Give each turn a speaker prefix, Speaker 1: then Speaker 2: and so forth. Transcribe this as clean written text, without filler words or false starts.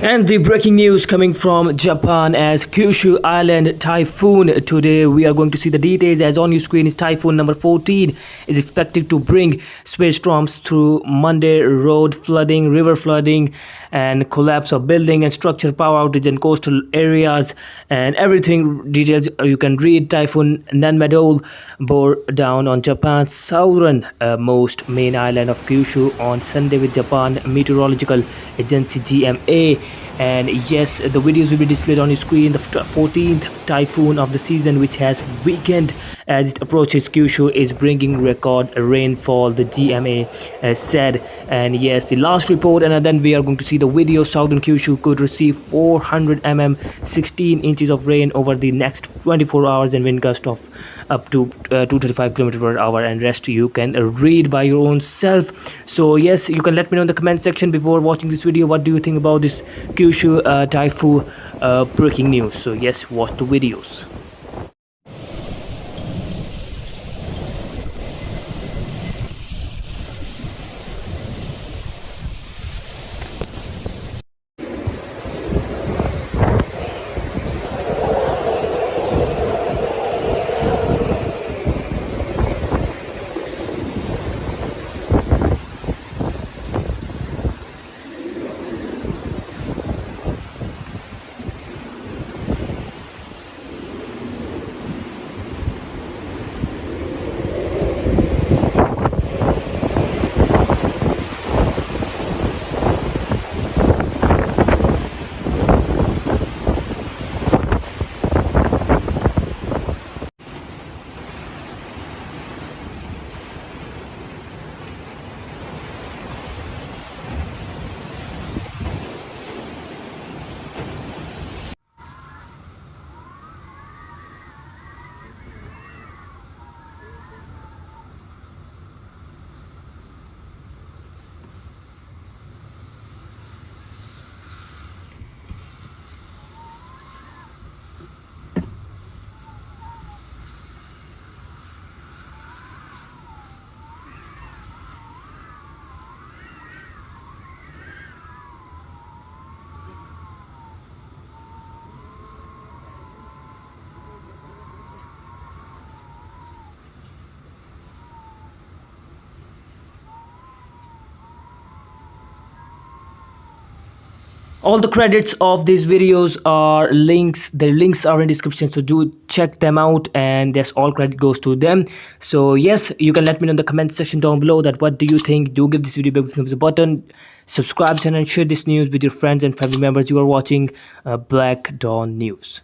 Speaker 1: And the breaking news coming from Japan as Kyushu Island typhoon. Today we are going to see the details as on your screen is Typhoon number 14 is expected to bring severe storms through Monday, road flooding, river flooding and collapse of building and structure, power outage in coastal areas and everything details you can read. Typhoon Nanmadol bore down on Japan's southern most main island of Kyushu on Sunday with Japan Meteorological Agency GMA. And yes, the videos will be displayed on your screen. The 14th typhoon of the season, which has weakened as it approaches Kyushu, is bringing record rainfall, the GMA said. And yes, the last report, and then we are going to see the video. Southern Kyushu could receive 400 mm 16 inches of rain over the next 24 hours and wind gust of up to 235 km per hour, and rest you can read by your own self. So yes, you can let me know in the comment section before watching this video what do you think about this Kyushu typhoon breaking news. So yes, watch the videos. All the credits of these videos are links. The links are in description, so do check them out, and yes, all credit goes to them. So yes, you can let me know in the comment section down below that what do you think. Do give this video a big thumbs up button, subscribe channel, and share this news with your friends and family members. You are watching Black Dawn News.